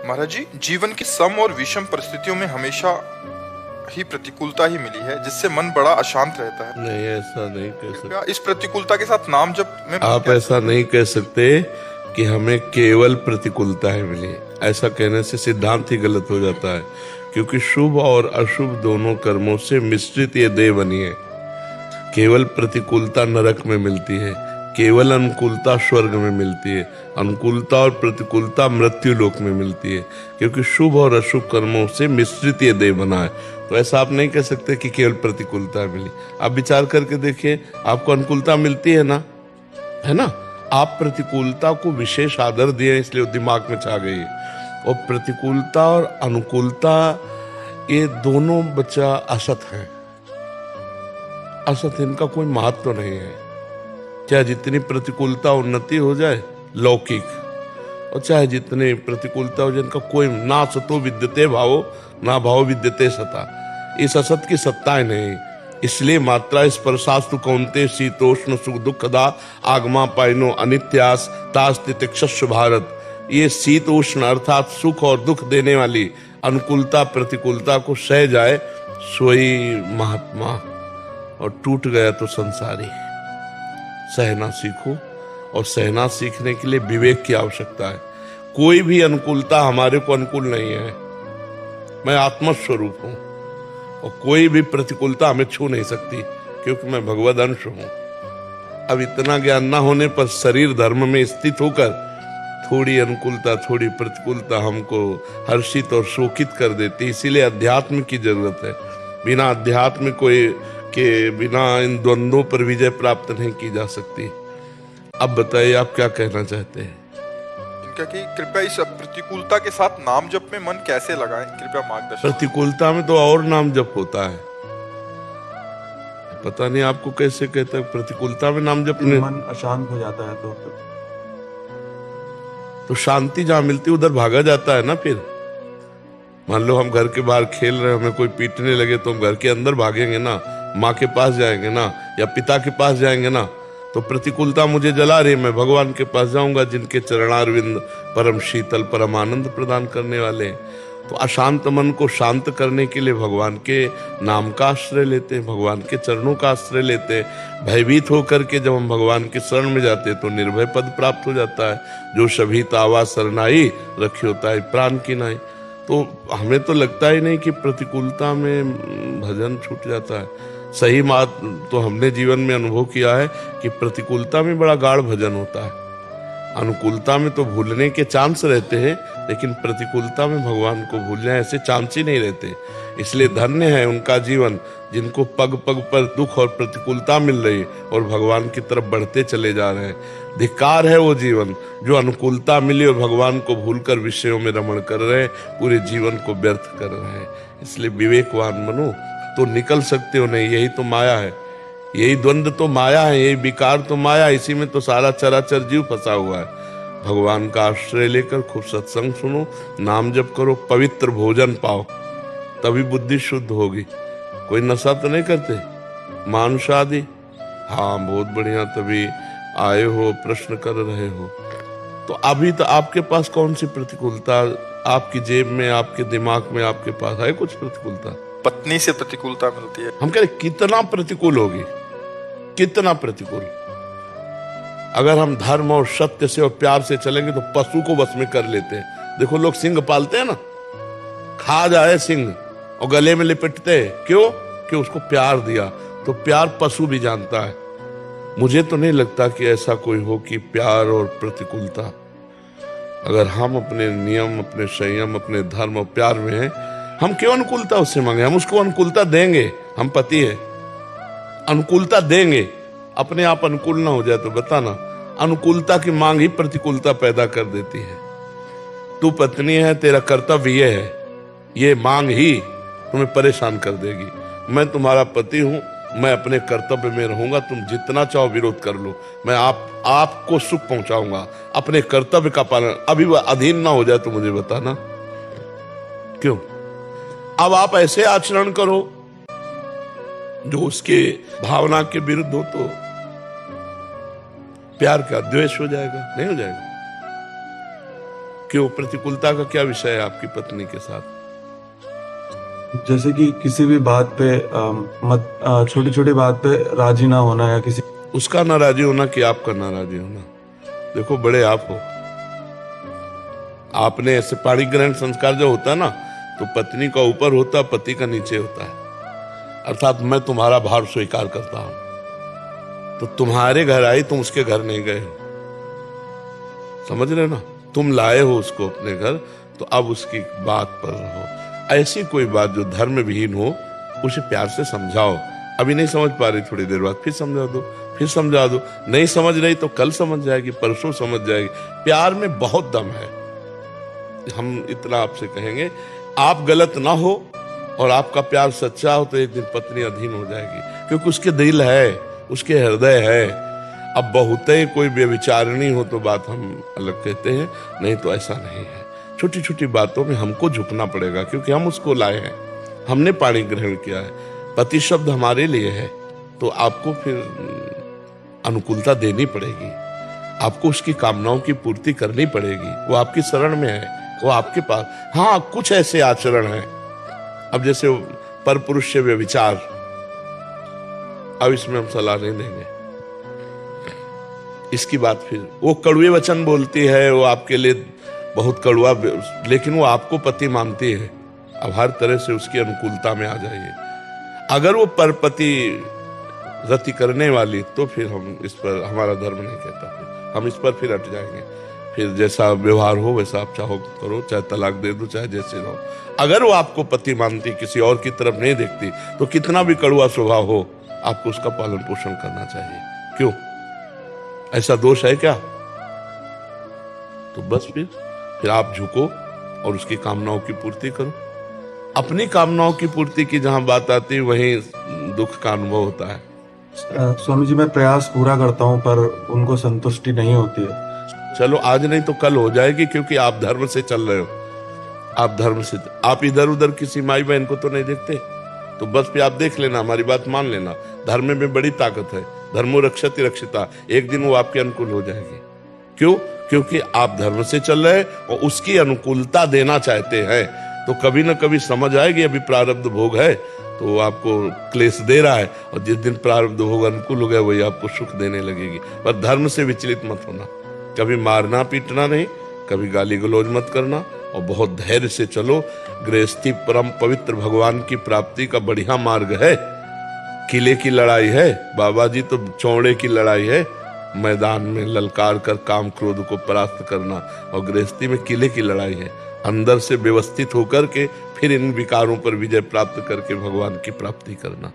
महाराज जी, जीवन की सम और विषम परिस्थितियों में हमेशा ही प्रतिकूलता ही मिली है, जिससे मन बड़ा अशांत रहता है। नहीं, ऐसा नहीं कह सकते। क्या इस प्रतिकूलता के साथ नाम जप में आप ऐसा नहीं कह सकते कि हमें केवल प्रतिकूलता ही मिली। ऐसा कहने से सिद्धांत ही गलत हो जाता है, क्योंकि शुभ और अशुभ दोनों कर्मों से मिश्रित ये देह बनी है। केवल प्रतिकूलता नरक में मिलती है, केवल अनुकूलता स्वर्ग में मिलती है, अनुकूलता और प्रतिकूलता मृत्यु लोक में मिलती है, क्योंकि शुभ और अशुभ कर्मों से मिश्रित ये देह बना है। तो ऐसा आप नहीं कह सकते कि केवल प्रतिकूलता मिली। आप विचार करके देखिए, आपको अनुकूलता मिलती है ना, है ना? आप प्रतिकूलता को विशेष आदर दिए, इसलिए दिमाग में छा गई। और प्रतिकूलता और अनुकूलता ये दोनों बच्चा असत है। असत, इनका कोई महत्व तो नहीं है। चाहे जितनी प्रतिकूलता उन्नति हो जाए लौकिक, और चाहे जितनी प्रतिकूलता हो जाए, इनका कोई ना सतो विद्यते भावो ना भाव विद्यते सता। इस असत की सत्ताएं नहीं। इसलिए मात्रा स्पर्शास्तु कौन्ते शीतोष्ण सुख दुखदा आगमा पाइनो अनित्यास तास्ति तिक्षस्व भारत। ये शीत उष्ण अर्थात सुख और दुख देने वाली अनुकूलता प्रतिकूलता को सह जाए सोई महात्मा, और टूट गया तो संसारी। सहना सीखो, और सहना सीखने के लिए विवेक की आवश्यकता है। कोई भी अनुकूलता हमारे को अनुकूल नहीं है। मैं आत्मस्वरूप हूं, और कोई भी प्रतिकूलता हमें छू नहीं सकती, क्योंकि मैं भगवद अंश हूं। अब इतना ज्ञान ना होने पर शरीर धर्म में स्थित होकर थोड़ी अनुकूलता थोड़ी प्रतिकूलता हमको हर्षित और शोकित कर देती। इसीलिए अध्यात्म की जरूरत है। बिना अध्यात्म के बिना इन द्वंद्वों पर विजय प्राप्त नहीं की जा सकती। अब बताइए, आप क्या कहना चाहते हैं? इनका कि कृपया इस प्रतिकूलता के साथ नाम जप में मन कैसे लगाएं, कृपया मार्गदर्शन। प्रतिकूलता में तो और नाम जप होता है। पता नहीं आपको कैसे कहते हैं प्रतिकूलता में नाम जप में मन अशांत हो जाता है तो शांति जहां मिलती उधर भागा जाता है ना। फिर मान लो हम घर के बाहर खेल रहे हैं, हमें कोई पीटने लगे तो हम घर के अंदर भागेंगे ना, माँ के पास जाएंगे ना, या पिता के पास जाएंगे ना। तो प्रतिकूलता मुझे जला रही है, मैं भगवान के पास जाऊंगा जिनके चरणारविंद परम शीतल परम आनंद प्रदान करने वाले हैं। तो अशांत मन को शांत करने के लिए भगवान के नाम का आश्रय लेते हैं, भगवान के चरणों का आश्रय लेते हैं। भयभीत होकर के जब हम भगवान के शरण में जाते हैं तो निर्भय पद प्राप्त हो जाता है। जो सभी तावा शरणाई रखी होता है प्राण की नाई। तो हमें तो लगता ही नहीं कि प्रतिकूलता में भजन छूट जाता है। सही बात तो हमने जीवन में अनुभव किया है कि प्रतिकूलता में बड़ा गाढ़ भजन होता है। अनुकूलता में तो भूलने के चांस रहते हैं, लेकिन प्रतिकूलता में भगवान को भूलने ऐसे चांस ही नहीं रहते। इसलिए धन्य है उनका जीवन जिनको पग पग पर दुख और प्रतिकूलता मिल रही और भगवान की तरफ बढ़ते चले जा रहे हैं। धिक्कार है वो जीवन जो अनुकूलता मिली और भगवान को भूलकर विषयों में रमण कर रहे हैं, पूरे जीवन को व्यर्थ कर रहे हैं। इसलिए विवेकवान बनो तो निकल सकते हो। नहीं, यही तो माया है, यही द्वंद्व तो माया है, यही विकार तो माया। इसी में तो सारा चराचर जीव फंसा हुआ है। भगवान का आश्रय लेकर खूब सत्संग सुनो, नाम जप करो, पवित्र भोजन पाओ, तभी बुद्धि शुद्ध होगी। कोई नशा तो नहीं करते, मांस आदि? हाँ, बहुत बढ़िया, तभी आए हो, प्रश्न कर रहे हो। तो अभी तो आपके पास कौन सी प्रतिकूलता? आपकी जेब में, आपके दिमाग में, आपके पास है कुछ प्रतिकूलता? पत्नी से प्रतिकूलता मिलती है। हम कह रहे कितना प्रतिकूल होगी, कितना प्रतिकूल। अगर हम धर्म और सत्य से और प्यार से चलेंगे तो पशु को बस में कर लेते हैं। देखो लोग सिंह पालते हैं ना, खा जाए सिंह और गले में लिपटते हैं। क्यों? कि उसको प्यार दिया। तो प्यार पशु भी जानता है। मुझे तो नहीं लगता कि ऐसा कोई हो कि प्यार और प्रतिकूलता। अगर हम अपने नियम, अपने संयम, अपने धर्म और प्यार में हैं, हम क्यों अनुकूलता उससे मांगे? हम उसको अनुकूलता देंगे। हम पति है, अनुकूलता देंगे। अपने आप अनुकूल ना हो जाए तो बताना। अनुकूलता की मांग ही प्रतिकूलता पैदा कर देती है। तू पत्नी है, तेरा कर्तव्य ये है, ये मांग ही तुम्हें परेशान कर देगी। मैं तुम्हारा पति हूं, मैं अपने कर्तव्य में रहूंगा, तुम जितना चाहो विरोध कर लो, मैं आपको सुख पहुंचाऊंगा। अपने कर्तव्य का पालन अभी वह अधीन ना हो जाए तो मुझे बताना। क्यों? अब आप ऐसे आचरण करो जो उसके भावना के विरुद्ध हो तो प्यार का द्वेष हो जाएगा, नहीं हो जाएगा? क्यों, प्रतिकूलता का क्या विषय है आपकी पत्नी के साथ? जैसे कि किसी भी बात पे छोटी छोटी बात पे राजी ना होना, या किसी उसका नाराजी होना कि आपका नाराजी होना? देखो, बड़े आप हो, आपने ऐसे पाणी ग्रहण संस्कार जो होता है ना, तो पत्नी का ऊपर होता है, पति का नीचे होता है। अर्थात मैं तुम्हारा भार स्वीकार करता हूं, तो तुम्हारे घर आई, तुम उसके घर नहीं गए हो, समझ रहे ना? तुम लाए हो उसको अपने घर, तो अब उसकी बात पर रहो। ऐसी कोई बात जो धर्म विहीन हो, उसे प्यार से समझाओ। अभी नहीं समझ पा रही, थोड़ी देर बाद फिर समझा दो, फिर समझा दो। नहीं समझ रही तो कल समझ जाएगी, परसों समझ जाएगी। प्यार में बहुत दम है। हम इतना आपसे कहेंगे, आप गलत ना हो और आपका प्यार सच्चा हो, तो एक दिन पत्नी अधीन हो जाएगी, क्योंकि उसके दिल है, उसके हृदय है। अब बहुत ही कोई व्यभिचारिणी हो तो बात हम अलग कहते हैं, नहीं तो ऐसा नहीं है। छोटी छोटी बातों में हमको झुकना पड़ेगा, क्योंकि हम उसको लाए हैं, हमने पाणी ग्रहण किया है। पति शब्द हमारे लिए है, तो आपको फिर अनुकूलता देनी पड़ेगी, आपको उसकी कामनाओं की पूर्ति करनी पड़ेगी। वो आपकी शरण में है, वो आपके पास। हाँ, कुछ ऐसे आचरण हैं, अब जैसे पर पुरुष से व्यभिचार, अब इसमें हम सलाह नहीं देंगे। इसकी बात फिर वो कड़वे वचन बोलती है, वो आपके लिए बहुत कड़वा, लेकिन वो आपको पति मानती है। अब हर तरह से उसकी अनुकूलता में आ जाइए। अगर वो परपति रति करने वाली, तो फिर हम इस पर, हमारा धर्म नहीं कहता, फिर हम इस पर फिर हट जाएंगे। फिर जैसा व्यवहार हो वैसा आप चाहो करो, चाहे तलाक दे दो, चाहे जैसे रहो। अगर वो आपको पति मानती, किसी और की तरफ नहीं देखती, तो कितना भी कड़वा स्वभाव हो, आपको उसका पालन पोषण करना चाहिए। क्यों, ऐसा दोष है क्या? तो बस फिर आप झुको और उसकी कामनाओं की पूर्ति करो। अपनी कामनाओं की पूर्ति की जहां बात आती है, वहीं दुख का अनुभव होता है। स्वामी जी, मैं प्रयास पूरा करता हूँ, पर उनको संतुष्टि नहीं होती है। चलो, आज नहीं तो कल हो जाएगी, क्योंकि आप धर्म से चल रहे हो। आप धर्म से, आप इधर उधर किसी माई बहन को तो नहीं देखते, तो बस फिर आप देख लेना, हमारी बात मान लेना। धर्म में बड़ी ताकत है, धर्मो रक्षति रक्षिता। एक दिन वो आपके अनुकूल हो जाएगी। क्यों? क्योंकि आप धर्म से चल रहे हैं और उसकी अनुकूलता देना चाहते हैं। तो कभी ना कभी समझ आएगी, अभी प्रारब्ध भोग है तो वो आपको क्लेश दे रहा है, और जिस दिन प्रारब्ध भोग अनुकूल हो गया, वही आपको सुख देने लगेगी। पर धर्म से विचलित मत होना, कभी मारना पीटना नहीं, कभी गाली गलौज मत करना, और बहुत धैर्य से चलो। गृहस्थी परम पवित्र भगवान की प्राप्ति का बढ़िया मार्ग है। किले की लड़ाई है, बाबा जी तो चौड़े की लड़ाई है, मैदान में ललकार कर काम क्रोध को परास्त करना, और गृहस्थी में किले की लड़ाई है, अंदर से व्यवस्थित होकर के फिर इन विकारों पर विजय प्राप्त करके भगवान की प्राप्ति करना।